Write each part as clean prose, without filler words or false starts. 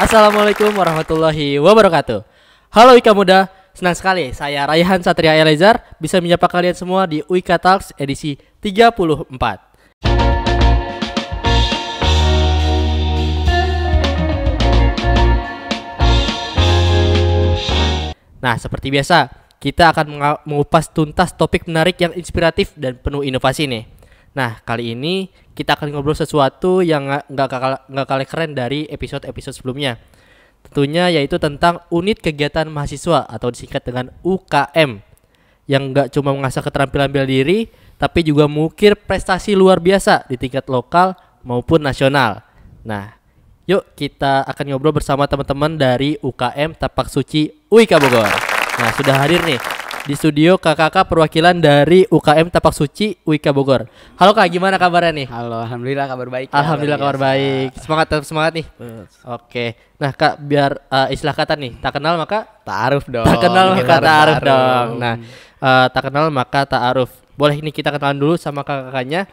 Assalamualaikum warahmatullahi wabarakatuh. Halo Wika Muda, senang sekali saya Raihan Satria Elazar bisa menyapa kalian semua di Wika Talks edisi 34. Nah, seperti biasa, kita akan mengupas tuntas topik menarik yang inspiratif dan penuh inovasi nih. Nah, kali ini kita akan ngobrol sesuatu yang nggak kalah keren dari episode-episode sebelumnya. Tentunya yaitu tentang unit kegiatan mahasiswa atau disingkat dengan UKM, yang nggak cuma mengasah keterampilan bela diri, tapi juga mengukir prestasi luar biasa di tingkat lokal maupun nasional. Nah, yuk kita akan ngobrol bersama teman-teman dari UKM Tapak Suci Wika Bogor. Nah, sudah hadir nih di studio kakak-kakak perwakilan dari UKM Tapak Suci Wika Bogor. Halo Kak, gimana kabarnya nih? Halo, alhamdulillah kabar baik. Alhamdulillah kabar baik. Semangat nih. Oke. Nah Kak, biar istilah kata nih, tak kenal maka ta'aruf dong. tak kenal maka ta'aruf dong. Nah, tak kenal maka ta'aruf. Boleh ini kita kenalan dulu sama kakak-kakaknya.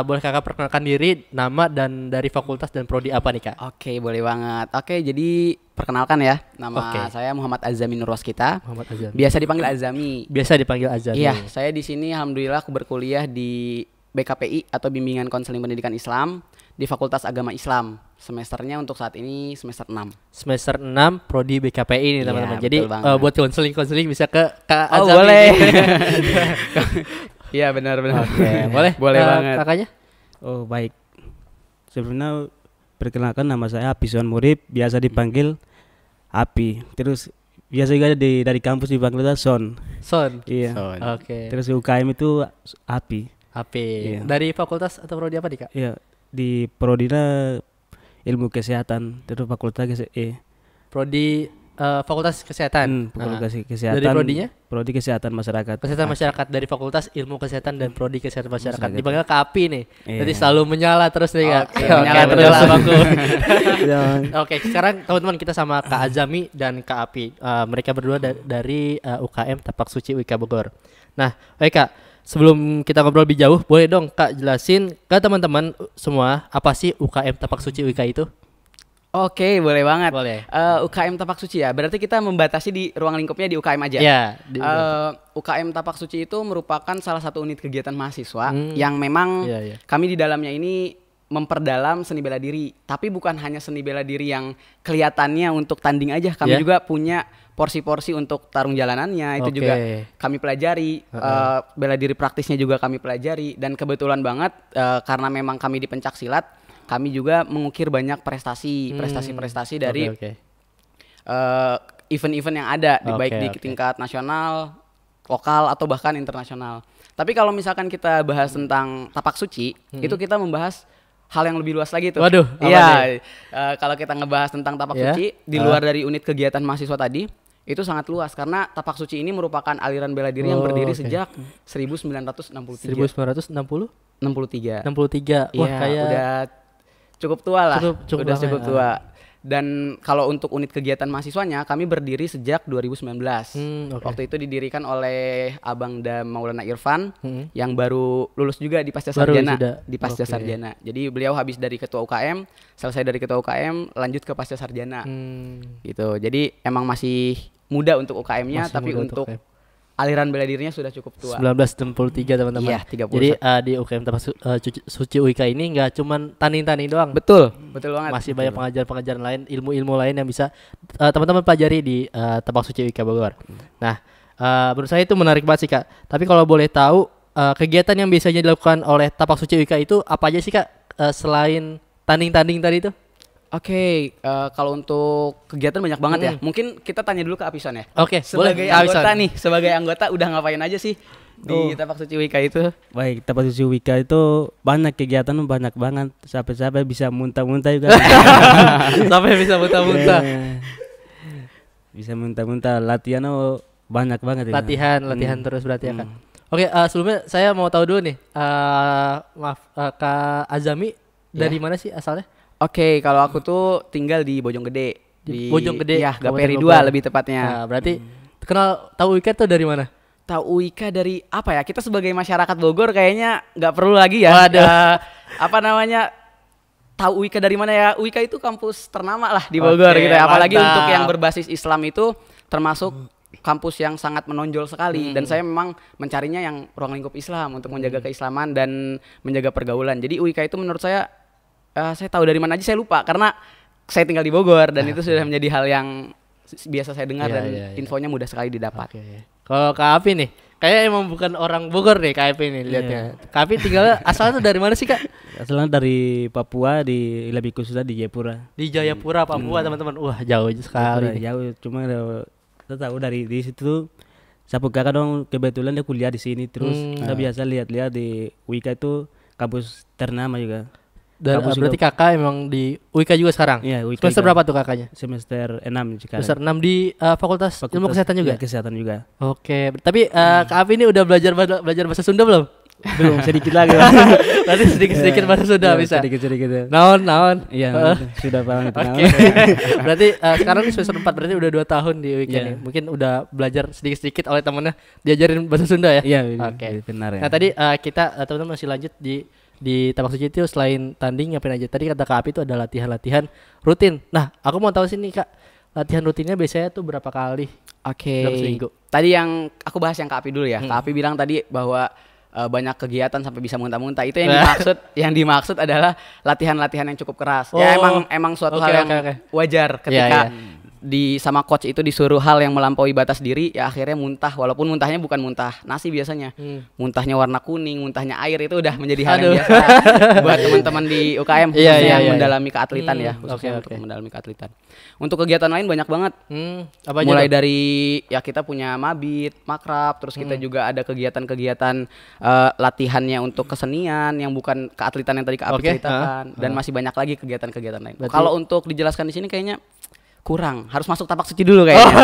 Boleh kakak perkenalkan diri, nama dan dari fakultas dan prodi apa nih Kak? Oke, boleh banget. Oke, jadi perkenalkan ya, nama saya Muhammad Azami Nur Waskita. Muhammad Azami. Biasa dipanggil Azami. Biasa dipanggil Azami. Iya, saya di sini alhamdulillah aku berkuliah di BKPI atau Bimbingan Konseling Pendidikan Islam di Fakultas Agama Islam. Semesternya untuk saat ini semester 6. Semester 6 prodi BKPI nih teman-teman. Iya, Jadi buat konseling bisa ke Kak Azami. Oh, boleh. Iya, benar. Oke, boleh. Boleh banget. Kakaknya? Oh, baik. Sebelumnya perkenalkan, nama saya Apisuan Murib, biasa dipanggil Api. Terus biasa juga dari kampus dipanggil Son. Son. Iya. Son. Oke. Terus UKM itu Api. Api. Iya. Dari fakultas atau prodi apa nih Kak? Iya, di Prodina Ilmu Kesehatan, terus Fakultas Prodi Fakultas Kesehatan. Fakultas Kesehatan. Dari prodinya? Prodi Kesehatan Masyarakat. Kesehatan Masyarakat dari Fakultas Ilmu Kesehatan dan Prodi Kesehatan Masyarakat. Masyarakat. Dipanggil Kak Api nih. Iya. Jadi selalu menyala terus nih Kak. Oke, menyala terus. Aku. Jangan. Oke, sekarang teman-teman kita sama Kak Azami dan Kak Api. Mereka berdua dari UKM Tapak Suci Wika Bogor. Nah, oke Kak, sebelum kita ngobrol lebih jauh, boleh dong Kak jelasin ke teman-teman semua apa sih UKM Tapak Suci Wika itu? Oke, boleh banget. Boleh. UKM Tapak Suci ya. Berarti kita membatasi di ruang lingkupnya di UKM aja. Iya. UKM Tapak Suci itu merupakan salah satu unit kegiatan mahasiswa yang memang Iya. kami di dalamnya ini memperdalam seni bela diri. Tapi bukan hanya seni bela diri yang kelihatannya untuk tanding aja. Kami juga punya porsi-porsi untuk tarung jalanannya. Itu juga kami pelajari. Bela diri praktisnya juga kami pelajari. Dan kebetulan banget karena memang kami di pencaksilat, kami juga mengukir banyak prestasi dari event-event yang ada baik di tingkat nasional, lokal atau bahkan internasional. Tapi kalau misalkan kita bahas tentang Tapak Suci, itu kita membahas hal yang lebih luas lagi tuh. Waduh, iya. Kalau kita ngebahas tentang Tapak Suci di luar dari unit kegiatan mahasiswa tadi, itu sangat luas karena Tapak Suci ini merupakan aliran bela diri yang berdiri sejak 1963. 1960? 63. 63. Wah, Iya, kayak udah cukup tua lah. Udah cukup tua. Dan kalau untuk unit kegiatan mahasiswanya kami berdiri sejak 2019. Waktu itu didirikan oleh Abang dan Maulana Irfan yang baru lulus juga di Pasca Sarjana. Sarjana. Jadi beliau habis dari ketua UKM, selesai dari ketua UKM lanjut ke Pasca Sarjana. Gitu. Jadi emang masih muda untuk UKM-nya, tapi untuk aliran bela dirinya sudah cukup tua. 1963 teman-teman. Iya, 30. Jadi di UKM Tapak Suci Wika ini nggak cuman tanding-tanding doang. Betul banget. Masih banyak pengajaran-pengajaran lain, ilmu-ilmu lain yang bisa teman-teman pelajari di Tapak Suci Wika Bogor. Nah, menurut saya itu menarik banget sih Kak. Tapi kalau boleh tahu kegiatan yang biasanya dilakukan oleh Tapak Suci Wika itu apa aja sih Kak selain tanding-tanding tadi itu? Oke, kalau untuk kegiatan banyak banget ya. Mungkin kita tanya dulu ke Apison ya. Oke, sebagai boleh. anggota nih, sebagai anggota udah ngapain aja sih di Tapak Suci Wika itu? Baik, Tapak Suci Wika itu banyak kegiatan, banyak banget. Sampai bisa muntah-muntah juga. Sampai bisa muntah-muntah. Bisa muntah-muntah. Latihan banyak banget. Latihan terus berarti ya Kak. Oke, sebelumnya saya mau tahu dulu nih. Kak Azami dari mana sih asalnya? Oke, kalau aku tuh tinggal di Bojonggede. Di Bojonggede. Ya, Gaperi 2 lebih tepatnya. Nah, berarti tahu Wika tuh dari mana? Tahu Wika dari apa ya? Kita sebagai masyarakat Bogor kayaknya nggak perlu lagi ya. Waduh. Apa namanya? tahu UIK dari mana ya? UIK itu kampus ternama lah di Bogor gitu ya. Apalagi mantap. untuk yang berbasis Islam itu termasuk kampus yang sangat menonjol sekali dan saya memang mencarinya yang ruang lingkup Islam untuk menjaga keislaman dan menjaga pergaulan. Jadi UIK itu menurut saya tahu dari mana aja saya lupa karena saya tinggal di Bogor dan itu sudah menjadi hal yang biasa saya dengar dan infonya mudah sekali didapat. Kalau Kak Api nih, kayak emang bukan orang Bogor nih Kak Api nih lihatnya. Kak Api tinggalnya asalnya tuh dari mana sih Kak? Asalnya dari Papua, lebih khususnya di Jayapura. Di Jayapura, Papua teman-teman. Wah jauh sekali. Jauh, cuma kita tahu dari di situ. Sapu kakak dong kebetulan dia kuliah di sini terus. Kita biasa lihat-lihat di UIK itu kampus ternama juga. Dan berarti kakak emang di UIK juga sekarang? Iya, UIK. Semester berapa tuh kakaknya? Semester 6 sekarang. Semester 6 di Fakultas Ilmu Kesehatan juga? Iya, kesehatan juga. Oke, tapi Kak Api ini udah belajar bahasa Sunda belum? Belum, sedikit lagi. Nanti sedikit bahasa Sunda bisa? Sedikit. Naon. Iya, sudah paham itu. Oke. Berarti sekarang ini semester 4, berarti udah 2 tahun di UIK nih. Mungkin udah belajar sedikit-sedikit oleh temennya diajarin bahasa Sunda ya? Iya, oke. Benar ya. Nah tadi kita teman-teman masih lanjut di Tapak Suci itu selain tanding ngapain aja? Tadi kata Kak Api itu ada latihan-latihan rutin. Nah, aku mau tahu sih nih Kak, latihan rutinnya biasanya tuh berapa kali? Oke. Dalam seminggu. Tadi yang aku bahas yang Kak Api dulu ya. Kak Api bilang tadi bahwa banyak kegiatan sampai bisa muntah-muntah. Itu yang dimaksud adalah latihan-latihan yang cukup keras. Ya emang suatu hal yang wajar ketika sama coach itu disuruh hal yang melampaui batas diri, ya akhirnya muntah, walaupun muntahnya bukan muntah nasi biasanya, muntahnya warna kuning, muntahnya air, itu udah menjadi hal yang biasa buat teman-teman di UKM khususnya yang mendalami keatletan ya, khususnya untuk mendalami keatletan. Untuk kegiatan lain banyak banget, mulai dari ya kita punya mabit, makrab, terus kita juga ada kegiatan-kegiatan latihannya untuk kesenian yang bukan keatletan yang tadi Kak Api ceritakan, dan masih banyak lagi kegiatan-kegiatan lain. Kalau untuk dijelaskan di sini kayaknya kurang, harus masuk Tapak Suci dulu kayaknya.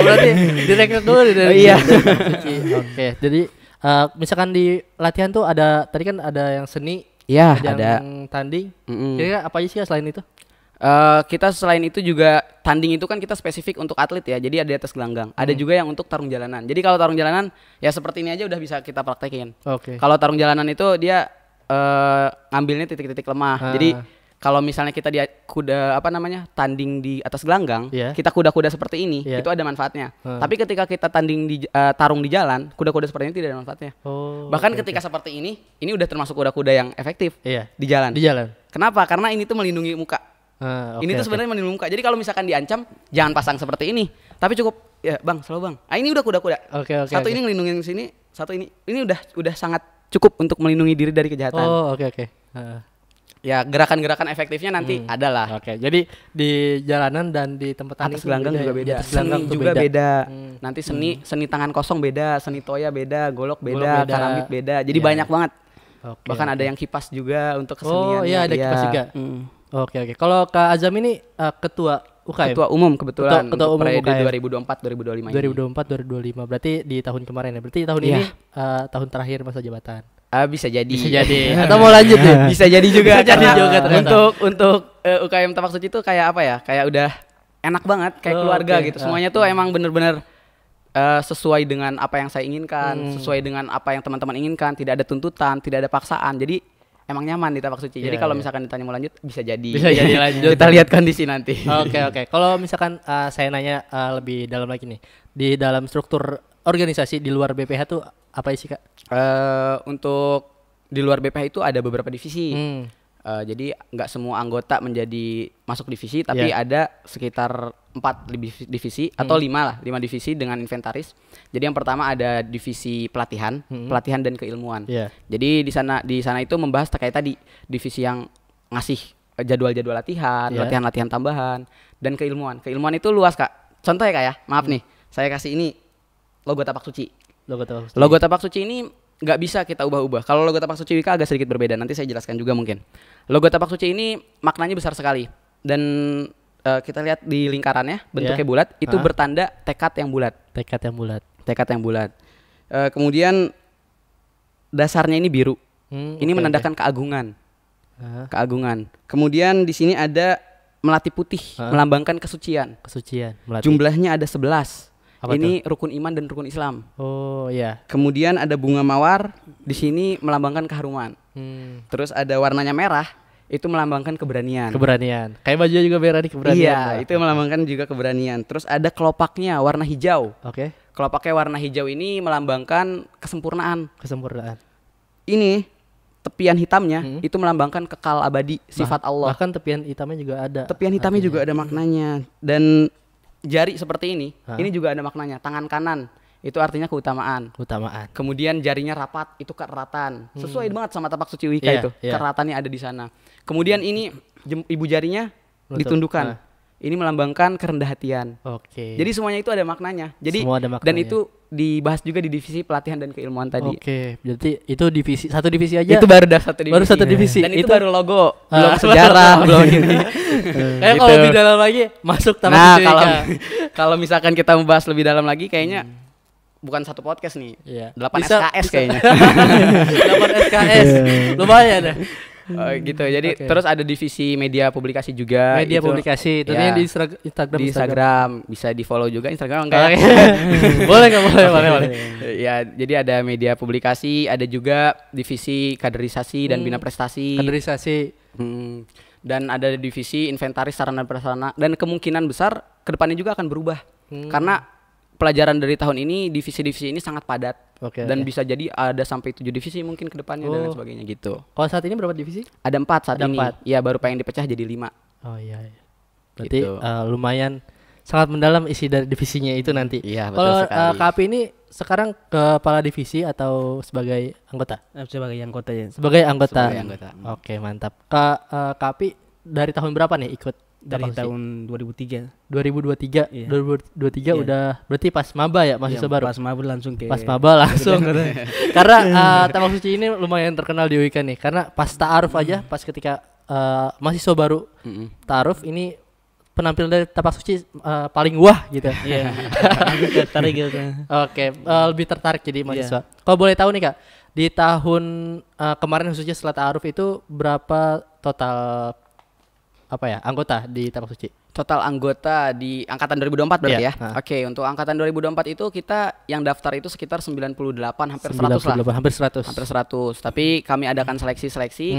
Berarti direkrut dulu dari Tapak Suci. Oke, jadi misalkan di latihan tuh ada, tadi kan ada yang seni, ada yang tanding. Kira-kira apa aja sih selain itu? Kita selain itu juga tanding itu kan kita spesifik untuk atlet ya, jadi ada di atas gelanggang. Ada juga yang untuk tarung jalanan. Jadi kalau tarung jalanan ya seperti ini aja udah bisa kita praktekin. Kalau tarung jalanan itu dia ngambilnya titik-titik lemah. Jadi kalau misalnya kita di tanding di atas gelanggang, kita kuda-kuda seperti ini, itu ada manfaatnya. Tapi ketika kita tanding di tarung di jalan, kuda-kuda seperti ini tidak ada manfaatnya. Bahkan ketika seperti ini udah termasuk kuda-kuda yang efektif di jalan. Kenapa? Karena ini tuh melindungi muka. Ini tuh sebenarnya melindungi muka. Jadi kalau misalkan diancam, jangan pasang seperti ini. Tapi cukup ya bang, selalu bang. Ini udah kuda-kuda. Satu ini ngelindungin sini, satu ini udah sangat cukup untuk melindungi diri dari kejahatan. Ya gerakan-gerakan efektifnya nanti adalah. Jadi di jalanan dan di tempat tanding atas gelanggang juga beda. Seni juga beda. Nanti seni tangan kosong beda, seni toya beda, golok beda, karamit beda. Jadi banyak banget. Bahkan ada yang kipas juga untuk kesenian. Ada kipas juga. Oke. Kalau Kak Azam ini ketua UKM. Ketua umum kebetulan. Ketua umum periode 2024 2025 ini. 2024 2025. Berarti di tahun kemarin ya. Berarti tahun ini tahun terakhir masa jabatan. Bisa jadi. Atau mau lanjut ya? Bisa jadi juga. Ternyata. Untuk UKM Tapak Suci itu kayak apa ya? Kayak udah enak banget, kayak keluarga gitu. Semuanya tuh emang bener-bener sesuai dengan apa yang saya inginkan, sesuai dengan apa yang teman-teman inginkan. Tidak ada tuntutan, tidak ada paksaan. Jadi emang nyaman di Tapak Suci. Jadi kalau misalkan ditanya mau lanjut, bisa jadi lanjut. Kita lihat kondisi nanti. Oke. Kalau misalkan saya nanya lebih dalam lagi nih, di dalam struktur organisasi di luar BPH tuh apa sih Kak? Untuk di luar BPH itu ada beberapa divisi. Jadi nggak semua anggota masuk divisi, tapi ada sekitar 4 divisi atau 5 divisi dengan inventaris. Jadi yang pertama ada divisi pelatihan dan keilmuan. Jadi di sana itu membahas terkait tadi divisi yang ngasih jadwal-jadwal latihan, latihan-latihan tambahan, dan keilmuan. Keilmuan itu luas Kak. Contoh ya Kak ya, maaf nih, saya kasih ini logo Tapak Suci. Logo Tapak Suci ini nggak bisa kita ubah-ubah. Kalau logo Tapak Suci Wika agak sedikit berbeda. Nanti saya jelaskan juga mungkin. Logo Tapak Suci ini maknanya besar sekali. Dan kita lihat di lingkarannya bentuknya bulat. Itu bertanda tekad yang bulat. Kemudian dasarnya ini biru. Ini menandakan keagungan. Kemudian di sini ada melati putih, melambangkan kesucian. Melati. Jumlahnya ada 11. Apa ini tuh? rukun iman dan rukun Islam. Iya. Kemudian ada bunga mawar, di sini melambangkan keharuman. Terus ada warnanya merah, itu melambangkan keberanian. Keberanian. Kayak baju juga berani keberanian. Iya, itu melambangkan juga keberanian. Terus ada kelopaknya warna hijau. Oke. Kelopaknya warna hijau ini melambangkan kesempurnaan. Kesempurnaan. Ini tepian hitamnya itu melambangkan kekal abadi sifat Allah. Bahkan tepian hitamnya juga ada. Tepian hitamnya juga ada maknanya. Dan jari seperti ini juga ada maknanya. Tangan kanan itu artinya keutamaan. Kemudian jarinya rapat itu keeratan. Sesuai banget sama tapak suci Wicca itu. Keeratannya ada di sana. Kemudian ini ibu jarinya ditundukkan. Ini melambangkan kerendah hatian. Oke. Jadi semuanya itu ada maknanya. Jadi semua ada maknanya. Dan itu dibahas juga di divisi pelatihan dan keilmuan tadi. Oke. Berarti itu satu divisi aja. Itu baru satu divisi. Baru satu divisi. Dan itu baru logo, belum sejarah, belum ini. Kayak kalau lebih dalam lagi masuk tapak suci Wicca. Kalau misalkan kita membahas lebih dalam lagi kayaknya bukan satu podcast nih. 8 SKS kayaknya. 8 SKS. Lumayan ya. Gitu. Jadi terus ada divisi media publikasi juga. Media publikasi. Tentunya di Instagram. Di Instagram bisa di-follow juga Instagram enggak? Boleh. Ya, jadi ada media publikasi, ada juga divisi kaderisasi dan bina prestasi. Kaderisasi. Dan ada divisi inventaris sarana dan prasarana dan kemungkinan besar kedepannya juga akan berubah. Karena pelajaran dari tahun ini divisi-divisi ini sangat padat. Dan bisa jadi ada sampai 7 divisi mungkin ke depannya dan lain sebagainya gitu. Kalau saat ini berapa divisi? Ada 4 saat ini. Ya baru pengen dipecah jadi 5. Oh iya. Berarti gitu. Lumayan sangat mendalam isi dari divisinya itu nanti. Iya betul sekali. Kalau KAPI ini sekarang kepala divisi atau sebagai anggota? Sebagai anggota ya. Sebagai anggota. Oke, mantap. KAPI dari tahun berapa nih ikut? Dari tahun 2003. 2023. Iya. 2023 udah berarti pas maba ya, mahasiswa baru. Pas maba langsung. Karena tapak suci ini lumayan terkenal di UIK nih. Karena pas ta'aruf aja, pas ketika mahasiswa baru ta'aruf ini penampilan dari tapak suci paling wah gitu. Iya. Tertarik gitu. Oke, lebih tertarik jadi mahasiswa. Kalau boleh tahu nih Kak, di tahun kemarin khususnya setelah ta'aruf itu berapa total anggota di tapak suci? Total anggota di angkatan 2024 berarti ya. Oke, untuk angkatan 2024 itu kita yang daftar itu sekitar 98 hampir 100 lah. Hampir 100. Tapi kami adakan seleksi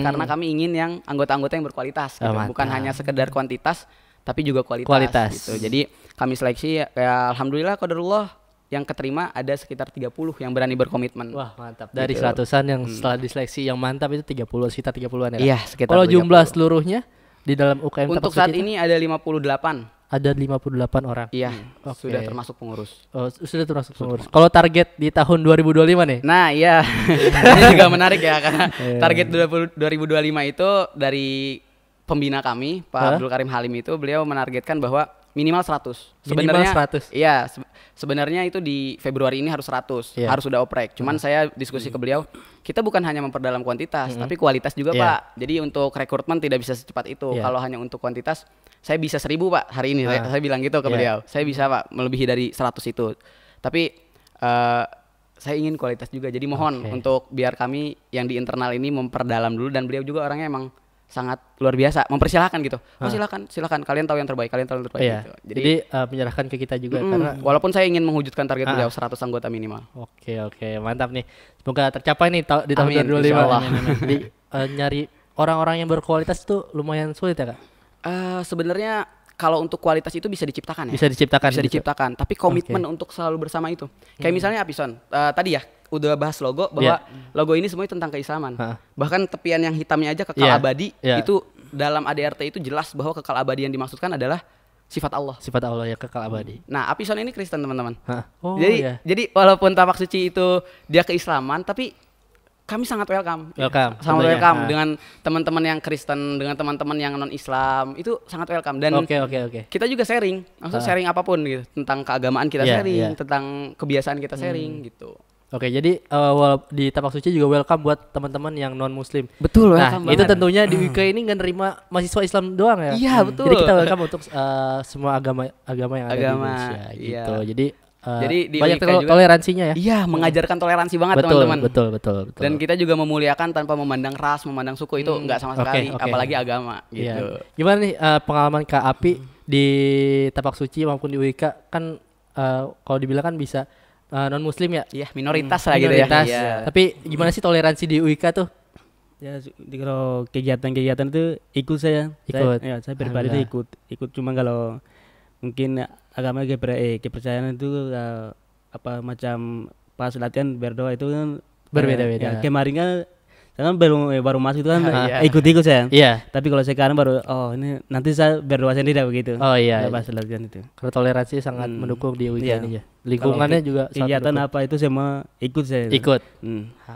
karena kami ingin yang anggota-anggota yang berkualitas gitu. Bukan hanya sekedar kuantitas tapi juga kualitas. Gitu. Jadi kami seleksi ya alhamdulillah qadarullah yang keterima ada sekitar 30 yang berani berkomitmen. Wah, mantap. Dari 100-an yang setelah diseleksi yang mantap itu 30, sekitar 30-an ya. Iya, sekitar. Kalau jumlah seluruhnya di dalam UKM untuk saat ini ada 58. Ada 58 orang. Iya, sudah termasuk pengurus. Oh, sudah termasuk pengurus. Kalau target di tahun 2025 nih? Nah, iya. Ini juga menarik ya karena target 2025 itu dari pembina kami, Pak Abdul Karim Halim itu beliau menargetkan bahwa minimal 100. Sebenarnya 100. Iya, sebenarnya itu di Februari ini harus 100, harus sudah oprek. Cuman saya diskusi ke beliau, kita bukan hanya memperdalam kuantitas, tapi kualitas juga, Pak. Jadi untuk rekrutmen tidak bisa secepat itu. Kalau hanya untuk kuantitas, saya bisa 1000, Pak, hari ini. Saya bilang gitu ke beliau. Saya bisa, Pak, melebihi dari 100 itu. Tapi saya ingin kualitas juga. Jadi mohon untuk biar kami yang di internal ini memperdalam dulu, dan beliau juga orangnya emang sangat luar biasa, mempersilahkan gitu. Silakan kalian tahu yang terbaik, gitu. Jadi menyerahkan ke kita juga karena walaupun saya ingin mewujudkan target beliau 100 anggota minimal. Oke, mantap nih. Semoga tercapai nih di tahun 2025. Jadi nyari orang-orang yang berkualitas itu lumayan sulit ya, Kak? Sebenarnya kalau untuk kualitas itu bisa diciptakan ya. Bisa diciptakan, tapi komitmen untuk selalu bersama itu. Kayak misalnya Apison, tadi ya udah bahas logo bahwa logo ini semuanya tentang keislaman. Bahkan tepian yang hitamnya aja kekal abadi itu dalam ADRT itu jelas bahwa kekal abadi yang dimaksudkan adalah sifat Allah. Sifat Allah yang kekal abadi. Nah, Apison ini Kristen, teman-teman. Jadi walaupun tapak suci itu dia keislaman, tapi kami sangat welcome. Sangat welcome dengan teman-teman yang Kristen, dengan teman-teman yang non-Islam, itu sangat welcome. Dan kita juga sharing, maksudnya sharing apapun gitu, tentang keagamaan kita sharing, tentang kebiasaan kita sharing gitu. Oke, jadi di tapak suci juga welcome buat teman-teman yang non-muslim. Betul, nah itu tentunya di UIK ini nggak nerima mahasiswa Islam doang ya. Iya, betul. Jadi kita welcome untuk semua agama yang ada di Indonesia gitu. Jadi banyak toleransinya ya. Iya, mengajarkan toleransi banget teman-teman. Betul. Dan kita juga memuliakan tanpa memandang ras, memandang suku, itu nggak sama sekali, apalagi agama gitu. Gimana nih pengalaman Kak Api di tapak suci maupun di UIK kan kalau dibilang kan bisa non muslim ya? Iya, minoritas lah gitu ya. Tapi gimana sih toleransi di UIK tuh? Ya kalau kegiatan-kegiatan itu ikut saya. Ikut. Saya pribadi itu ikut. Cuma kalau mungkin agama kepercayaan itu apa macam pas latihan berdoa itu kan Berbeda-beda. ya, kemarin kan saya kan baru masuk itu kan ikut-ikut saya. Iya. Tapi kalau sekarang baru ini nanti saya berdoa sendiri begitu. Oh iya. Pas latihan itu. Kalau toleransi sangat mendukung di weekend ini ya. Lingkungannya juga kegiatan apa itu semua ikut saya. Ikut.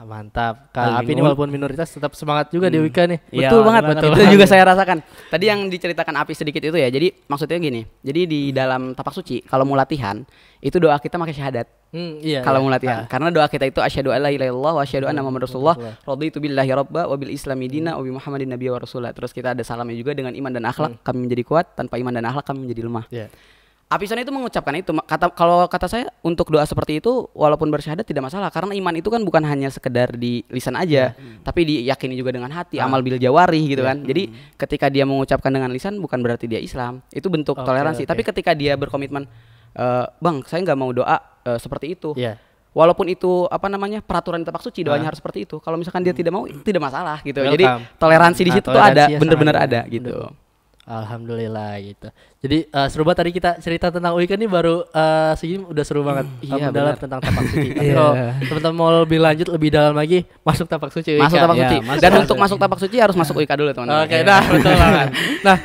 Mantap. Kak Api ini walaupun minoritas tetap semangat juga di weekend nih. Betul banget. Itu juga saya rasakan. Tadi yang diceritakan Api sedikit itu ya. Jadi maksudnya gini. Jadi di dalam tapak suci kalau mau latihan itu doa kita pakai syahadat. Kalau mau latihan. Karena doa kita itu asyhadu alla ilaha illallah wa asyhadu anna muhammadar rasulullah raditu billahi rabba wa bil islami dina wa bi muhammadin nabiyya wa rasula. Terus kita ada salamnya juga dengan iman dan akhlak kami menjadi kuat, tanpa iman dan akhlak kami menjadi lemah. Apisan itu mengucapkan itu. Kalau kata saya untuk doa seperti itu walaupun bersyahadat tidak masalah, karena iman itu kan bukan hanya sekedar di lisan aja, tapi diyakini juga dengan hati, amal bil jawari gitu kan. Jadi ketika dia mengucapkan dengan lisan bukan berarti dia Islam. Itu bentuk toleransi. Tapi ketika dia berkomitmen, Bang, saya nggak mau doa seperti itu. Walaupun itu peraturan di tapak suci doanya harus seperti itu. Kalau misalkan dia tidak mau, tidak masalah gitu. Welcome. Jadi toleransi di situ tuh ada, bener-bener ada gitu. Alhamdulillah gitu. Jadi seru banget tadi kita cerita tentang weekend ini baru segini udah seru banget. Dalam tentang tapak suci. Tapi kalau teman-teman mau lebih lanjut lebih dalam lagi, masuk tapak suci. Masuk tapak suci. Dan untuk masuk tapak suci harus masuk UIK dulu teman-teman. Oke, nah betul banget. Nah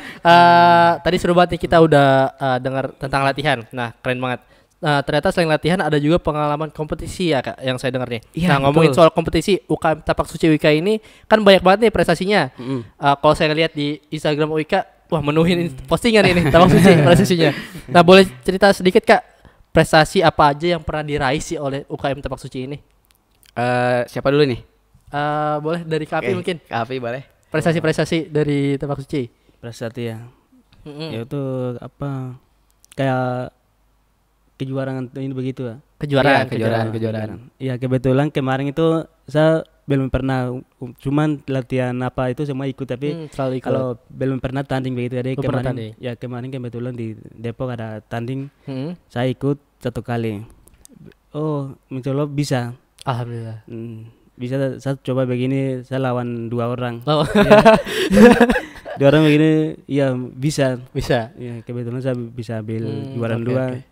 tadi seru banget nih kita udah dengar tentang latihan. Nah keren banget. Ternyata selain latihan ada juga pengalaman kompetisi ya Kak yang saya dengar nih. Nah ngomongin soal kompetisi UKM Tapak Suci UIK ini kan banyak banget nih prestasinya. Kalau saya lihat di Instagram UIK, wah menuhin postingan ini Tapak Suci prestasinya. Nah boleh cerita sedikit Kak prestasi apa aja yang pernah diraih sih oleh UKM Tapak Suci ini? Siapa dulu nih? Boleh dari Kak Api mungkin. Kak Api boleh. Prestasi-prestasi dari Tapak Suci. Prestasi ya. Yaitu kayak kejuaraan ini begitu ya. Kejuaraan. Ya kebetulan kemarin itu saya belum pernah cuman latihan apa itu semua ikut, tapi kalau belum pernah tanding begitu. Jadi kemarin kebetulan di Depok ada tanding. Saya ikut 1 kali. Mencoba bisa. Alhamdulillah. Bisa saya coba begini, saya lawan 2 orang. Dua orang begini ya bisa. Ya kebetulan saya bisa ambil juara 2.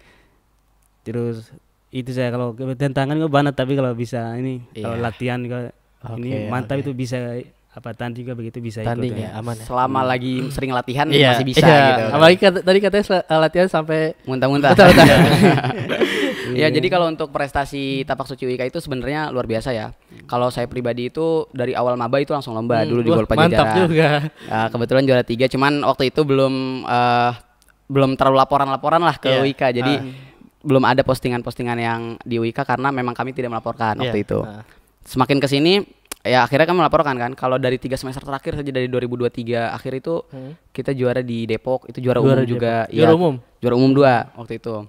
Terus itu saya kalau tantangan gue banget, tapi kalau bisa ini kalau latihan gue ini mantap itu bisa tanding juga begitu bisa tanding ikut ya aman ya. Selama lagi sering latihan masih bisa gitu. Apalagi tadi katanya latihan sampai muntah-muntah. Ya jadi kalau untuk prestasi Tapak Suci UIK itu sebenarnya luar biasa ya. Kalau saya pribadi itu dari awal maba itu langsung lomba dulu di Gol Pajajaran. Mantap juga. Kebetulan juara 3, cuman waktu itu belum terlalu laporan lah ke UIK. Jadi belum ada postingan-postingan yang di UIK karena memang kami tidak melaporkan waktu itu. Semakin kesini ya akhirnya kami melaporkan kan. Kalau dari 3 semester terakhir saja dari 2023 akhir itu kita juara di Depok, itu juara umum juga. Juara umum 2 waktu itu.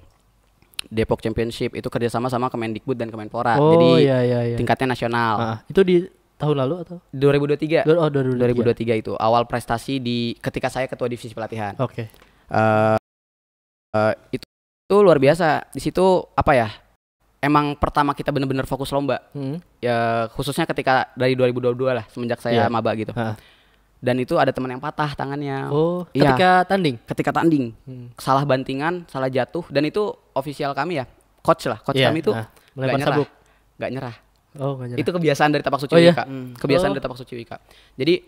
Depok Championship itu kerjasama sama Kemendikbud dan Kemenpora. Jadi tingkatnya nasional. Itu di tahun lalu atau 2023? 2023 itu awal prestasi ketika saya ketua divisi pelatihan. Itu luar biasa. Di situ emang pertama kita benar-benar fokus lomba. Ya khususnya ketika dari 2022 lah, semenjak saya maba gitu. Dan itu ada teman yang patah tangannya. Ketika tanding. Salah bantingan, salah jatuh, dan itu official kami ya. Coach kami itu enggak nyerah. Itu kebiasaan dari Tapak Suci UIK. Kebiasaan dari Tapak Suci UIK. Jadi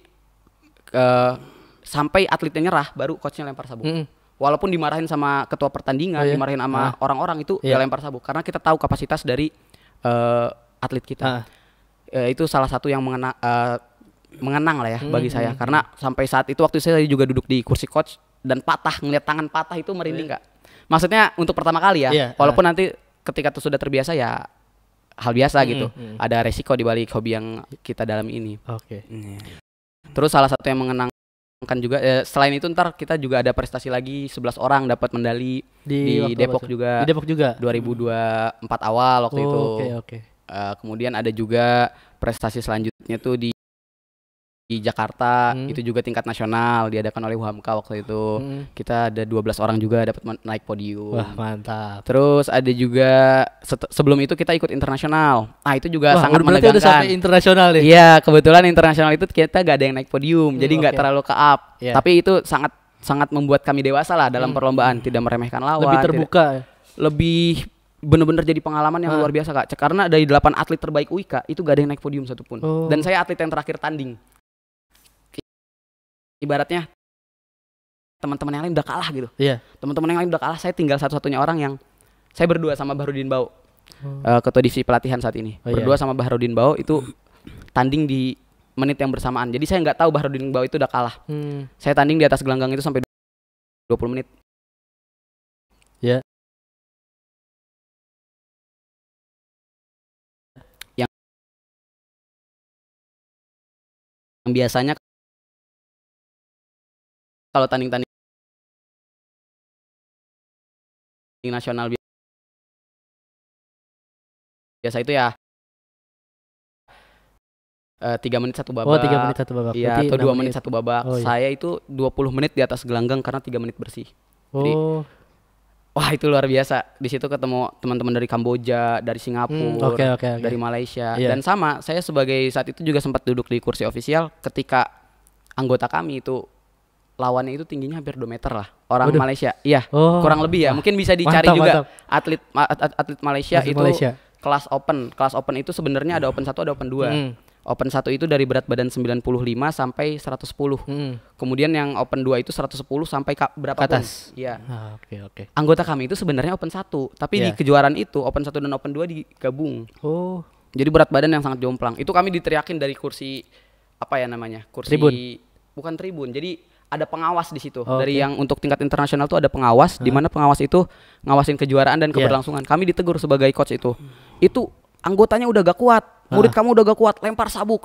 sampai atletnya nyerah baru coachnya lempar sabuk. Walaupun dimarahin sama ketua pertandingan, dimarahin sama orang-orang itu dia lempar sabuk karena kita tahu kapasitas dari atlet kita. Itu salah satu yang mengenang lah ya bagi saya, karena sampai saat itu waktu saya juga duduk di kursi coach dan ngeliat tangan patah itu merinding Kak. Maksudnya untuk pertama kali ya. Walaupun nanti ketika itu sudah terbiasa ya hal biasa gitu. Ada resiko di balik hobi yang kita dalam ini. Terus salah satu yang mengenang kan juga selain itu ntar kita juga ada prestasi lagi 11 orang dapat medali di Depok juga. Di Depok juga 2024 awal waktu itu. Oke. Kemudian ada juga prestasi selanjutnya tuh di Jakarta, itu juga tingkat nasional diadakan oleh Huamka waktu itu. Kita ada 12 orang juga dapat naik podium. Wah, mantap. Terus ada juga sebelum itu kita ikut internasional. Nah, itu juga sangat menegangkan. Udah sampai internasional nih. Iya, kebetulan internasional itu kita gak ada yang naik podium, jadi nggak terlalu ke up. Yeah. Tapi itu sangat membuat kami dewasa lah dalam perlombaan, tidak meremehkan lawan. Lebih terbuka. Lebih bener-bener jadi pengalaman yang luar biasa, Kak. Karena dari 8 atlet terbaik UIK itu gak ada yang naik podium satupun. Dan saya atlet yang terakhir tanding. Ibaratnya teman-teman yang lain udah kalah gitu. Iya. Teman-teman yang lain udah kalah, saya tinggal satu-satunya orang yang saya berdua sama Bahrudin Bau. Ketua divisi pelatihan saat ini. Berdua sama Bahrudin Bau itu tanding di menit yang bersamaan. Jadi saya nggak tahu Bahrudin Bau itu udah kalah. Saya tanding di atas gelanggang itu sampai 20 menit. Ya. Yang biasanya kalau tanding-tanding nasional biasa itu ya 3 menit 1 babak. 3 menit 1 babak. Iya, atau 2 menit 1 babak. Saya itu 20 menit di atas gelanggang karena 3 menit bersih. Jadi, wah itu luar biasa. Di situ ketemu teman-teman dari Kamboja, dari Singapura, dari Malaysia. Dan sama, saya sebagai saat itu juga sempat duduk di kursi ofisial ketika anggota kami itu lawannya itu tingginya hampir 2 meter lah. Orang Malaysia. Iya, kurang lebih ya. Mungkin bisa dicari juga. Atlet Malaysia itu kelas open. Kelas open itu sebenarnya ada open 1, ada open 2. Open 1 itu dari berat badan 95 sampai 110. Kemudian yang open 2 itu 110 sampai berapa ke atas. Iya. Oke. Anggota kami itu sebenarnya open 1, tapi di kejuaraan itu open 1 dan open 2 digabung. Jadi berat badan yang sangat jomplang. Itu kami diteriakin dari kursi apa ya namanya? Kursi tribun. Bukan tribun. Jadi ada pengawas di situ. Dari yang untuk tingkat internasional tuh ada pengawas, di mana pengawas itu ngawasin kejuaraan dan keberlangsungan. Kami ditegur sebagai coach itu. Itu anggotanya udah gak kuat. Murid kamu udah gak kuat, lempar sabuk.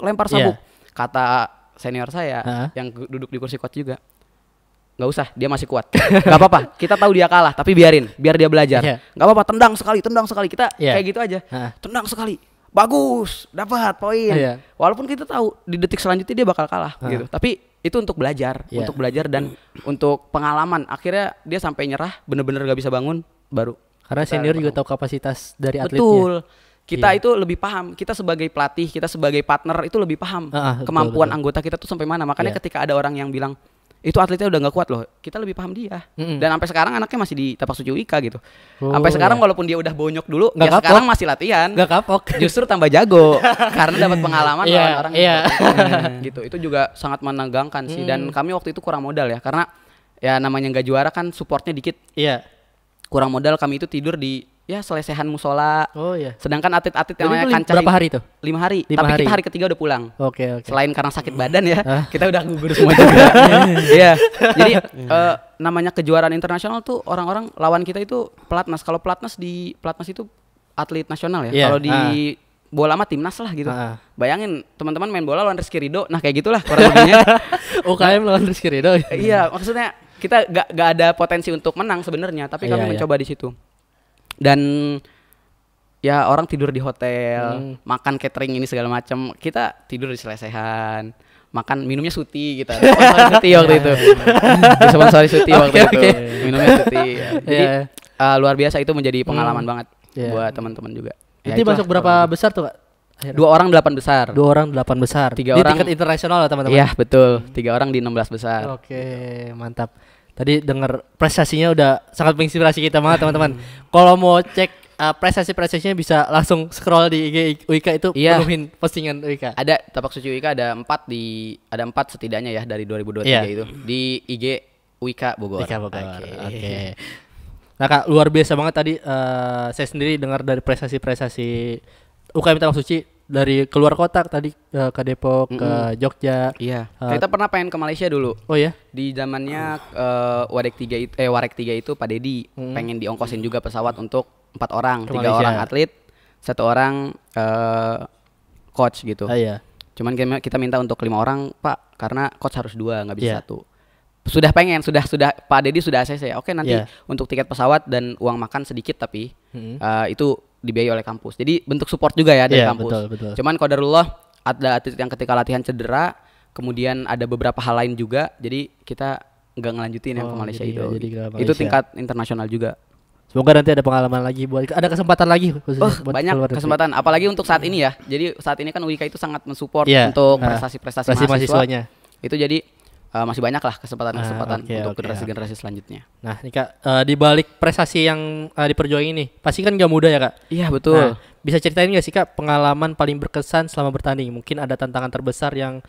Kata senior saya yang duduk di kursi coach juga, gak usah, dia masih kuat. Gak apa-apa, kita tahu dia kalah, tapi biar dia belajar. Gak apa-apa, tendang sekali. Kita kayak gitu aja. Tendang sekali, bagus, dapat poin. Walaupun kita tahu di detik selanjutnya dia bakal kalah gitu. Tapi itu untuk belajar, dan untuk pengalaman. Akhirnya dia sampai nyerah, bener-bener gak bisa bangun, baru. Karena senior juga tahu kapasitas dari atletnya. Betul. Kita itu lebih paham. Kita sebagai pelatih, kita sebagai partner itu lebih paham kemampuan anggota kita tuh sampai mana. Makanya ketika ada orang yang bilang itu atletnya udah gak kuat loh, kita lebih paham dia. Dan sampai sekarang anaknya masih di Tapak Suci UIK gitu. Sampai sekarang walaupun dia udah bonyok dulu, sekarang masih latihan. Gak kapok. Justru tambah jago karena dapat pengalaman lawan orang gitu. Itu juga sangat menegangkan sih. Dan kami waktu itu kurang modal ya, karena ya namanya nggak juara kan supportnya dikit. Kurang modal, kami itu tidur di selesehan musola. Sedangkan atlet-atlet yang namanya kancah berapa hari tuh? 5 hari. Tapi kita hari ketiga udah pulang. Selain karena sakit badan ya, kita udah gugur semua juga. Jadi namanya kejuaraan internasional tuh orang-orang lawan kita itu pelatnas. Kalau pelatnas itu atlet nasional ya. Kalau di bola mah timnas lah gitu. Bayangin teman-teman main bola lawan Rizky Ridho. Nah kayak gitulah kurang lebihnya. UKM lawan Rizky Ridho. Iya, maksudnya kita gak ada potensi untuk menang sebenarnya, tapi kami mencoba di situ. Dan ya orang tidur di hotel, makan catering ini segala macam, kita tidur di selesehan, makan minumnya Suti gitu. Sponsori Suti waktu itu. Sponsori Suti waktu itu. Minumnya Suti. Jadi luar biasa, itu menjadi pengalaman banget buat teman-teman juga. Itu masuk berapa besar tuh, Kak? 2 orang 8 besar. 2 orang 8 besar. 3 di orang tingkat internasional lah teman-teman. Iya betul. 3 orang di 16 besar. Oke, mantap. Tadi dengar prestasinya udah sangat menginspirasi kita banget teman-teman. Kalau mau cek prestasi-prestasinya bisa langsung scroll di IG UIK itu, penuhin postingan UIK. Ada Tapak Suci UIK ada 4 setidaknya ya dari 2023 itu di IG UIK Bogor. Oke. Nah Kak, luar biasa banget tadi saya sendiri dengar dari prestasi-prestasi UKM Tapak Suci dari keluar kota tadi ke Depok, ke Jogja. Kita pernah pengen ke Malaysia dulu. Oh ya? Di zamannya Warek 3 itu Pak Dedi pengen diongkosin juga pesawat untuk 4 orang, 3 orang atlet, 1 orang coach gitu. Cuman kita minta untuk 5 orang, Pak, karena coach harus 2, nggak bisa 1. Sudah Pak Dedi sudah ACC. Oke, nanti untuk tiket pesawat dan uang makan sedikit tapi itu dibiayai oleh kampus. Jadi bentuk support juga ya dari kampus. Betul. Cuman qadarullah ada atlet yang ketika latihan cedera, Kemudian ada beberapa hal lain juga. Jadi kita nggak ngelanjutin yang ke Malaysia itu. Jadi itu tingkat internasional juga. Semoga nanti ada pengalaman lagi, ada kesempatan lagi buat banyak kesempatan, apalagi untuk saat ini ya. Jadi saat ini kan UIK itu sangat mensupport untuk prestasi-prestasi mahasiswanya. Itu jadi masih banyak lah kesempatan-kesempatan untuk generasi-generasi selanjutnya. Nah, ini Kak, di balik prestasi yang diperjuangin ini, pasti kan gak mudah ya Kak? Iya, betul. Nah, bisa ceritain gak sih Kak pengalaman paling berkesan selama bertanding? Mungkin ada tantangan terbesar yang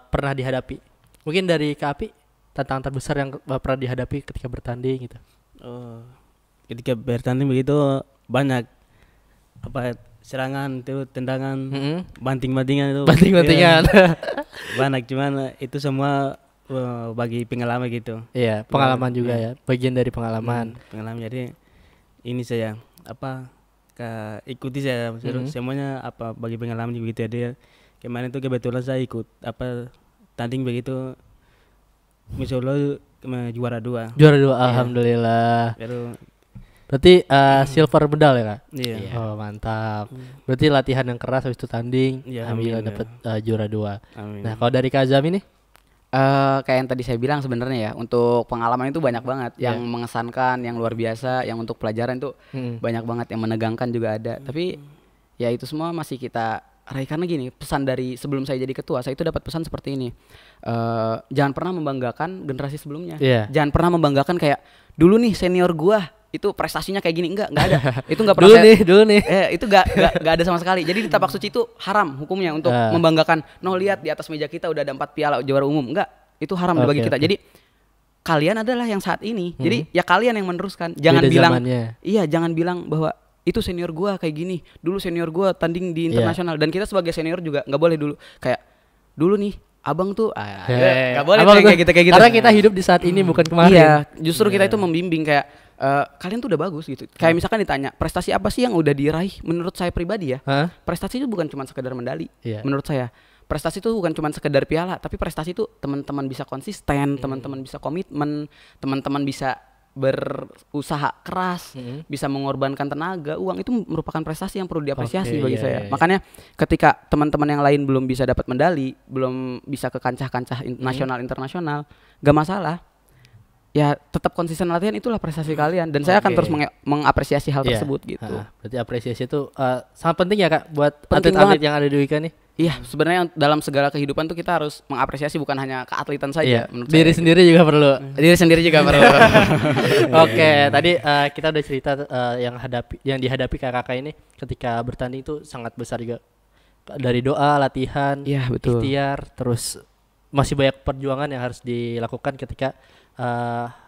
pernah dihadapi. Mungkin dari Kak Api, tantangan terbesar yang pernah dihadapi ketika bertanding gitu. Ketika bertanding begitu banyak serangan itu, tendangan, banting-bantingan itu. Banting-bantingan. Banyak, cuman itu semua bagi pengalaman gitu. Iya, pengalaman juga ya, bagian dari pengalaman. Pengalaman, jadi ini saya ikuti saya semuanya bagi pengalaman begitu. Jadi kemarin itu kebetulan saya ikut tanding begitu, Insya Allah juara 2. Juara 2, alhamdulillah. Berarti silver medal ya Kak? Iya. Oh, mantap. Berarti latihan yang keras habis itu tanding, alhamdulillah dapat juara 2. Nah, kalau dari Kak Azam ini? Kayak yang tadi saya bilang sebenarnya ya, untuk pengalaman itu banyak banget yang mengesankan, yang luar biasa, yang untuk pelajaran itu banyak banget, yang menegangkan juga ada. Tapi ya itu semua masih kita raih karena gini, pesan dari sebelum saya jadi ketua, saya itu dapat pesan seperti ini. Jangan pernah membanggakan generasi sebelumnya. Jangan pernah membanggakan kayak dulu nih senior gua itu prestasinya kayak gini, enggak ada. Itu enggak pernah dulu nih. Itu enggak ada sama sekali. Jadi di tapak suci itu haram hukumnya untuk membanggakan. Lihat di atas meja kita udah ada 4 piala juara umum. Enggak, itu haram bagi kita. Jadi kalian adalah yang saat ini. Jadi ya kalian yang meneruskan. Jangan jangan bilang bahwa itu senior gua kayak gini. Dulu senior gua tanding di internasional, dan kita sebagai senior juga enggak boleh dulu kayak dulu nih abang tuh enggak boleh kayak gitu. Karena kita hidup di saat ini bukan kemarin. Iya, justru kita itu membimbing kayak kalian tuh udah bagus gitu. Kayak misalkan ditanya, prestasi apa sih yang udah diraih? Menurut saya pribadi ya, prestasi itu bukan cuma sekedar medali. Menurut saya, prestasi itu bukan cuma sekedar piala, tapi prestasi itu teman-teman bisa konsisten, teman-teman bisa komitmen, teman-teman bisa berusaha keras, bisa mengorbankan tenaga, uang. Itu merupakan prestasi yang perlu diapresiasi bagi saya. Makanya ketika teman-teman yang lain belum bisa dapat medali, belum bisa ke kancah-kancah nasional internasional, gak masalah. Ya tetap konsisten latihan, itulah prestasi kalian, dan saya akan terus mengapresiasi hal tersebut gitu. Berarti apresiasi itu sangat penting ya Kak buat atlet-atlet yang ada di WIKA nih. Iya, sebenarnya dalam segala kehidupan tuh kita harus mengapresiasi, bukan hanya keatletan saja. Menurut diri saya sendiri juga perlu. Diri sendiri juga perlu. Oke, tadi kita udah cerita yang dihadapi kakak ini ketika bertanding itu sangat besar juga. Dari doa, latihan, ikhtiar, terus masih banyak perjuangan yang harus dilakukan ketika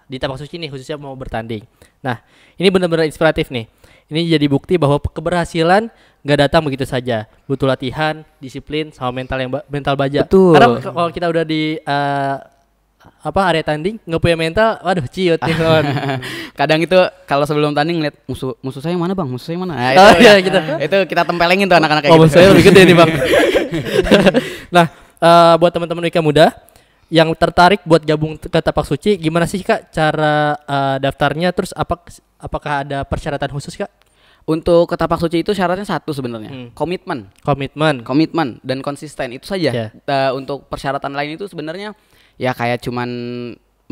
di tapak suci nih, khususnya mau bertanding. Nah, ini benar-benar inspiratif nih. Ini jadi bukti bahwa keberhasilan gak datang begitu saja. Butuh latihan, disiplin, sama mental baja. Betul. Karena kalau kita udah di area tanding nggak punya mental, waduh ciut nih lawan. Kadang itu kalau sebelum tanding lihat musuh saya mana bang, musuh saya mana. Nah, itu kita tempelengin tuh anak-anak kayak gitu. Musuh saya lebih gede nih bang. Nah, buat teman-teman Wika muda yang tertarik buat gabung ke tapak suci, gimana sih Kak cara daftarnya? Terus apakah ada persyaratan khusus Kak? Untuk ke tapak suci itu syaratnya satu sebenarnya, komitmen dan konsisten, itu saja. Untuk persyaratan lain itu sebenarnya ya kayak cuman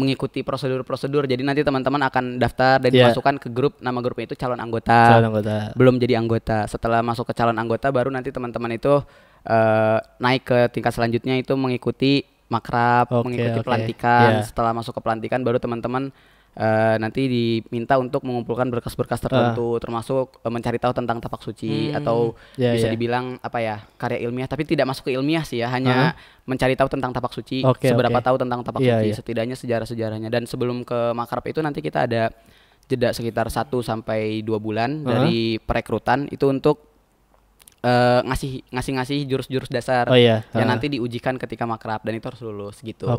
mengikuti prosedur-prosedur. Jadi nanti teman-teman akan daftar dan dimasukkan ke grup, nama grupnya itu calon anggota. Belum jadi anggota. Setelah masuk ke calon anggota, baru nanti teman-teman itu naik ke tingkat selanjutnya, itu mengikuti makrab, mengikuti pelantikan. Setelah masuk ke pelantikan, baru teman-teman nanti diminta untuk mengumpulkan berkas-berkas tertentu, termasuk mencari tahu tentang tapak suci, atau bisa dibilang karya ilmiah, tapi tidak masuk ke ilmiah sih ya, hanya mencari tahu tentang tapak suci, seberapa tahu tentang tapak suci, setidaknya sejarah-sejarahnya. Dan sebelum ke makrab itu nanti kita ada jeda sekitar 1 sampai 2 bulan dari perekrutan, itu untuk ngasih jurus-jurus dasar yang nanti diujikan ketika makrab, dan itu harus lulus gitu.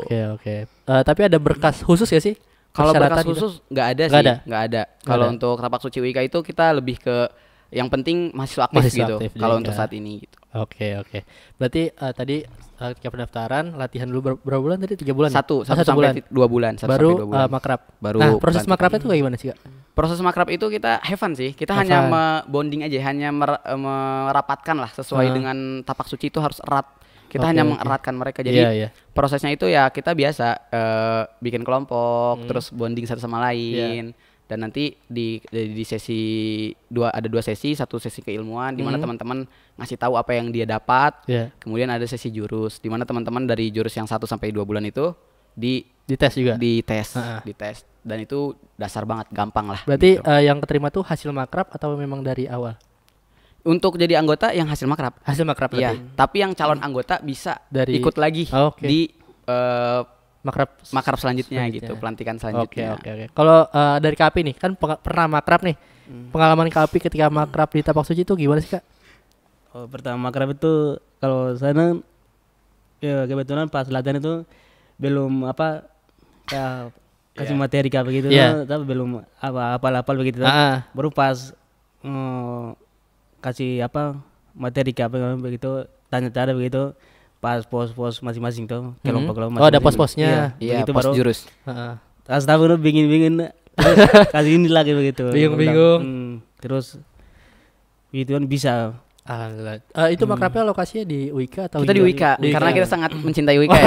Tapi ada berkas khusus ya sih? Kalau berkas khusus nggak ada sih, nggak ada. Kalau untuk tapak suci WIKA itu kita lebih ke yang penting mahasiswa aktif gitu. Kalau untuk saat ini gitu. Oke. Berarti tadi ketika pendaftaran latihan dulu berapa bulan tadi? 3 bulan? 1 sampai 2 bulan. Baru makrab. Nah, proses makrabnya itu kayak gimana sih Kak? Proses makrab itu kita have fun sih. Kita hanya bonding aja, hanya merapatkan lah sesuai dengan tapak suci itu harus erat. Kita hanya mengeratkan mereka. Jadi prosesnya itu ya kita biasa bikin kelompok, terus bonding satu sama lain. Dan nanti di sesi ada 2 sesi, 1 sesi keilmuan di mana teman-teman ngasih tahu apa yang dia dapat. Kemudian ada sesi jurus di mana teman-teman dari jurus yang 1 sampai 2 bulan itu dites juga. Dites. Dan itu dasar banget, gampang lah. Berarti gitu. Yang keterima tuh hasil makrab atau memang dari awal? Untuk jadi anggota yang hasil makrab. Hasil makrab berarti. Iya, tapi yang calon anggota bisa ikut lagi di makrab selanjutnya gitu, pelantikan selanjutnya. Oke. Kalau dari Kapi nih, kan pernah makrab nih. Pengalaman Kapi ketika makrab di Tapak Suci itu gimana sih, Kak? Pertama makrab itu kalau sana ya kebetulan pas latihan itu belum kasih materi kayak begitu, tapi belum apal begitu. Baru pas kasih materi kayak begitu, tanya-tanya begitu. Pas pos masing-masing tuh kelompok-kelompok. Ada pos-posnya. Iya, pos baru jurus. Pas tahu bingin-bingin kasih ini lagi begitu. Bingung-bingung. Terus gitu kan bisa. Itu makrabnya lokasinya di Wika atau kita di Wika? Karena kita sangat mencintai Wika ya.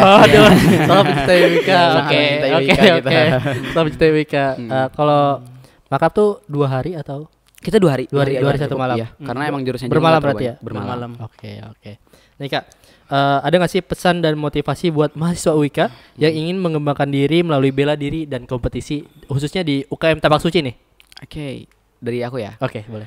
Sangat mencintai Wika. Oke. Sangat mencintai Wika. Kalau makrab tuh 2 hari atau? Kita 2 hari. 2 hari 1 malam. Iya, karena emang jurusnya bermalam berarti ya. Bermalam. Oke. Nih Kak, ada nggak sih pesan dan motivasi buat mahasiswa UIK yang ingin mengembangkan diri melalui bela diri dan kompetisi, khususnya di UKM Tapak Suci nih? Oke, dari aku ya. Oke, boleh.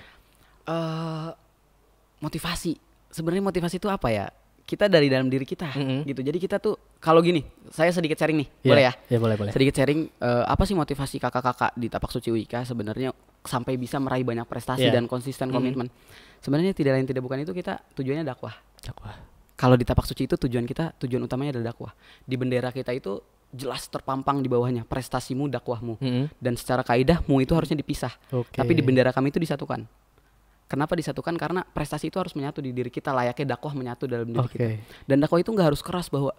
Motivasi, sebenarnya motivasi itu apa ya? Kita dari dalam diri kita, gitu. Jadi kita tuh kalau gini, saya sedikit sharing nih, boleh ya? Ya boleh. Sedikit sharing, apa sih motivasi kakak-kakak di Tapak Suci UIK sebenarnya sampai bisa meraih banyak prestasi dan konsisten komitmen. Sebenarnya tidak lain tidak bukan itu, kita tujuannya dakwah. Kalau di Tapak Suci itu tujuan utamanya adalah dakwah. Di bendera kita itu jelas terpampang di bawahnya prestasimu, dakwahmu. Dan secara kaidahmu itu harusnya dipisah. Tapi di bendera kami itu disatukan. Kenapa disatukan? Karena prestasi itu harus menyatu di diri kita, layaknya dakwah menyatu dalam diri kita. Dan dakwah itu nggak harus keras bahwa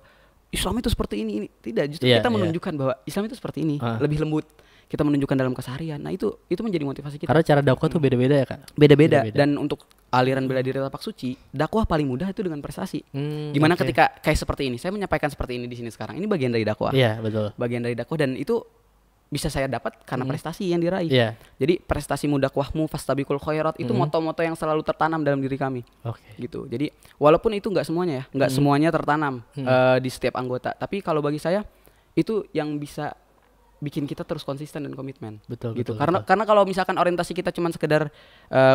Islam itu seperti ini. Tidak, justru kita menunjukkan bahwa Islam itu seperti ini, lebih lembut. Kita menunjukkan dalam keseharian. Nah itu menjadi motivasi kita. Karena cara dakwah tuh beda-beda ya, Kak? Beda-beda. Dan untuk aliran bela diri Tapak Suci, dakwah paling mudah itu dengan prestasi. Gimana ketika kayak seperti ini, saya menyampaikan seperti ini di sini sekarang. Ini bagian dari dakwah. Iya, betul. Bagian dari dakwah, dan itu bisa saya dapat karena prestasi yang diraih. Jadi prestasimu, dakwahmu, fastabiqul khairat, itu moto-moto yang selalu tertanam dalam diri kami. Gitu. Jadi walaupun itu enggak semuanya ya, enggak semuanya tertanam di setiap anggota, tapi kalau bagi saya itu yang bisa bikin kita terus konsisten dan komitmen. Betul. Karena kalau misalkan orientasi kita cuma sekedar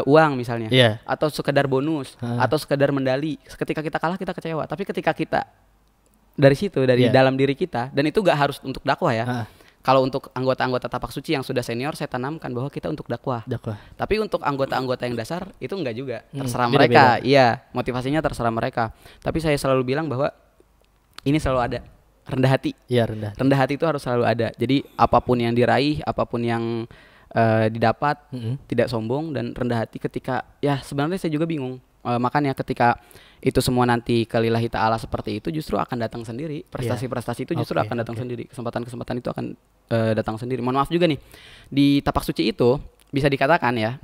uang misalnya, atau sekedar bonus, atau sekedar medali, ketika kita kalah kita kecewa. Tapi ketika kita dari situ, dari dalam diri kita, dan itu gak harus untuk dakwah ya. Kalau untuk anggota-anggota Tapak Suci yang sudah senior, saya tanamkan bahwa kita untuk dakwah. Tapi untuk anggota-anggota yang dasar itu enggak juga. Terserah mereka. Iya, motivasinya terserah mereka. Tapi saya selalu bilang bahwa ini selalu ada. Rendah hati. Rendah hati itu harus selalu ada. Jadi apapun yang diraih, apapun yang didapat, tidak sombong dan rendah hati ketika, ya sebenarnya saya juga bingung. Makanya ketika itu semua nanti kelillahi ta'ala seperti itu, justru akan datang sendiri. Prestasi-prestasi itu justru akan datang sendiri. Kesempatan-kesempatan itu akan datang sendiri. Mohon maaf juga nih, di Tapak Suci itu bisa dikatakan ya,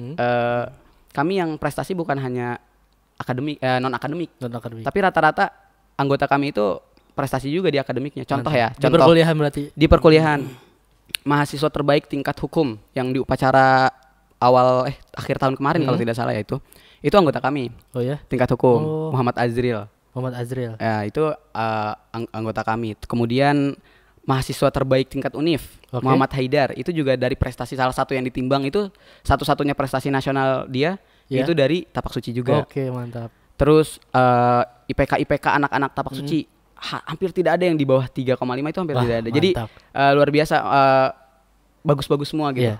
kami yang prestasi bukan hanya akademik, non akademik, tapi rata-rata anggota kami itu prestasi juga di akademiknya. Contoh di perkuliahan berarti. Di perkuliahan, mahasiswa terbaik tingkat hukum yang di upacara akhir tahun kemarin kalau tidak salah ya, itu anggota kami. Tingkat hukum, Muhammad Azril. Ya, itu anggota kami. Kemudian mahasiswa terbaik tingkat UNIF, Muhammad Haidar, itu juga dari prestasi, salah satu yang ditimbang itu satu-satunya prestasi nasional dia, itu dari Tapak Suci juga. Mantap. Terus IPK anak-anak Tapak Suci hampir tidak ada yang di bawah 3,5, itu hampir tidak ada. Jadi luar biasa, bagus-bagus semua gitu.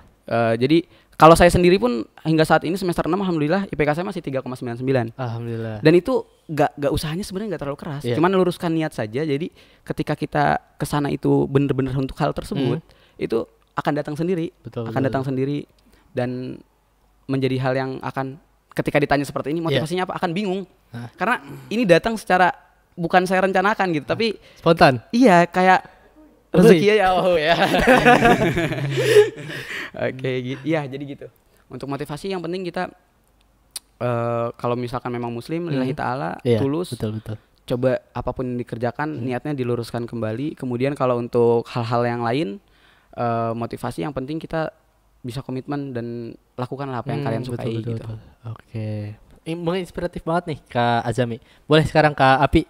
Jadi kalau saya sendiri pun hingga saat ini semester 6 alhamdulillah IPK saya masih 3,99. Alhamdulillah. Dan itu gak usahanya sebenarnya gak terlalu keras. Cuman luruskan niat saja. Jadi ketika kita kesana itu benar-benar untuk hal tersebut, itu akan datang sendiri. Datang sendiri, dan menjadi hal yang akan ketika ditanya seperti ini motivasinya apa, akan bingung. Karena ini datang secara bukan saya rencanakan gitu, tapi spontan. Iya, kayak rezeki ya. Gitu. Ya, jadi gitu. Untuk motivasi yang penting kita kalau misalkan memang muslim lillahi ta'ala, tulus. Betul. coba apapun yang dikerjakan niatnya diluruskan kembali. Kemudian kalau untuk hal-hal yang lain motivasi yang penting kita bisa komitmen dan lakukanlah apa yang kalian sukai gitu. Oke. Ini inspiratif banget nih Kak Azami. Boleh sekarang Kak Api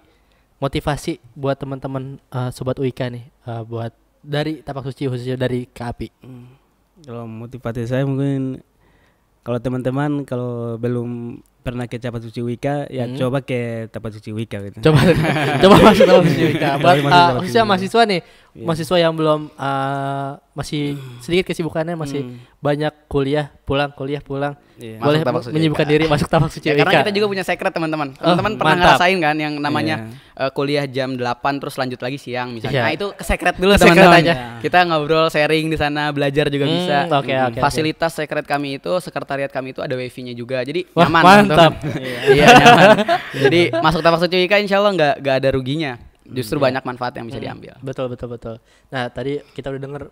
motivasi buat teman-teman sobat UIK nih buat dari Tapak Suci khususnya dari Kak Api. Kalau motivasi saya mungkin kalau teman-teman kalau belum pernah ke Tapak Suci Wika ya coba ke Tapak Suci Wika gitu. Coba masuk Tapak Suci Wika. Buat khususnya mahasiswa nih, mahasiswa yang belum masih sedikit kesibukannya, masih banyak kuliah pulang. Boleh menyibukkan diri masuk Tapak Suci Wika. Karena kita juga punya secret teman-teman. Teman-teman pernah ngerasain kan yang namanya kuliah jam 8 terus lanjut lagi siang misalnya. Nah, itu ke secret dulu teman-teman. Kita ngobrol, sharing di sana, belajar juga bisa. Fasilitas secret kami itu, sekretariat kami itu ada wifi-nya juga. Jadi nyaman. Mantap. Iya, nyaman. Jadi masuk Tapak Suci Wika insyaallah enggak ada ruginya. Justru banyak manfaat yang bisa diambil. Betul. Nah, tadi kita udah denger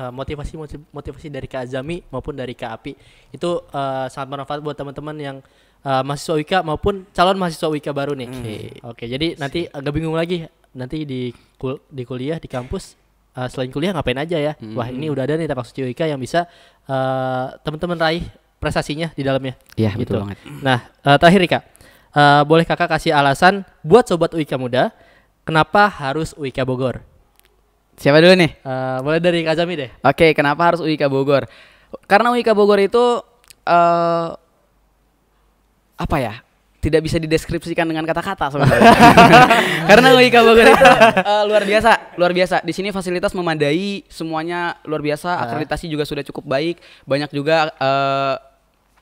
motivasi dari Kak Azami maupun dari Kak Api itu sangat bermanfaat buat teman-teman yang mahasiswa Wika maupun calon mahasiswa Wika baru nih. Oke, jadi nanti agak bingung lagi nanti di kuliah di kampus selain kuliah ngapain aja ya? Wah, ini udah ada nih Tapak Suci Wika yang bisa teman-teman raih prestasinya di dalamnya. Iya, gitu. betul banget. Nah, terakhir Rika, boleh Kakak kasih alasan buat sobat Wika muda kenapa harus Wika Bogor? Siapa dulu nih? Boleh dari Kak Azami deh. Oke, kenapa harus Wika Bogor? Karena Wika Bogor itu apa ya? Tidak bisa dideskripsikan dengan kata-kata sebenarnya. Karena Wika Bogor itu luar biasa. Di sini fasilitas memadai, semuanya luar biasa. Akreditasi juga sudah cukup baik. Banyak juga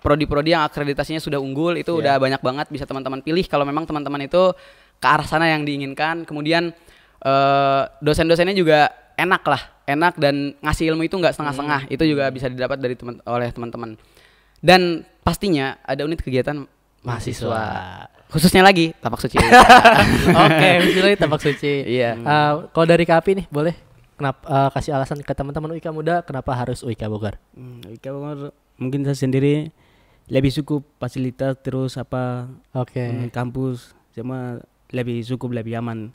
prodi-prodi yang akreditasinya sudah unggul. Itu udah banyak banget bisa teman-teman pilih kalau memang teman-teman itu ke arah sana yang diinginkan. Kemudian dosen-dosennya juga enak dan ngasih ilmu itu nggak setengah-setengah. Itu juga bisa didapat oleh teman-teman. Dan pastinya ada unit kegiatan mahasiswa. Khususnya lagi Tapak Suci. Oke, khususnya Tapak Suci. Iya. Kalau dari Kak Api nih, boleh kenapa kasih alasan ke teman-teman Wika muda kenapa harus Wika Bogor? Wika Bogor mungkin saya sendiri lebih cukup fasilitas terus kampus sama lebih cukup lebih aman.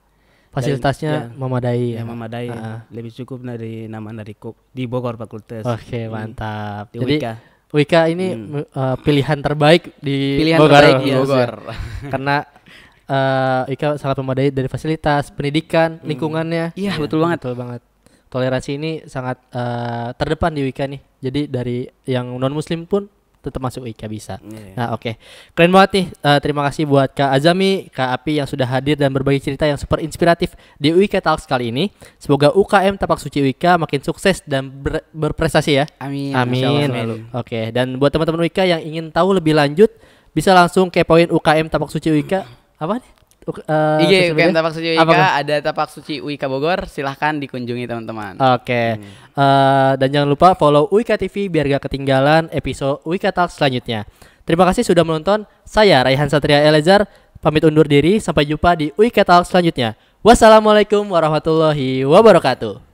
Fasilitasnya memadai. Ya, memadai. Lebih cukup dari di Bogor fakultas. Oke, mantap. Di Jadi Wika. Wika ini pilihan terbaik di Bogor. Terbaik di Bogor. Karena Wika sangat memadai dari fasilitas, pendidikan, lingkungannya. Iya, betul banget. Toleransi ini sangat terdepan di Wika nih. Jadi dari yang non muslim pun tetap masuk Wika bisa. Nah, oke. Keren banget nih. Terima kasih buat Kak Azami, Kak Api yang sudah hadir dan berbagi cerita yang super inspiratif di UIK Talks kali ini. Semoga UKM Tapak Suci Wika makin sukses dan berprestasi ya. Amin. Oke. Dan buat teman-teman Wika yang ingin tahu lebih lanjut, bisa langsung kepoin UKM Tapak Suci Wika. Apa nih? IG UKM Tapak Suci Wika, ada Tapak Suci Wika Bogor, silahkan dikunjungi teman-teman. Oke. Dan jangan lupa follow Wika TV biar gak ketinggalan episode Wika Talk selanjutnya. Terima kasih sudah menonton. Saya Raihan Satria Elezar pamit undur diri. Sampai jumpa di Wika Talk selanjutnya. Wassalamualaikum warahmatullahi wabarakatuh.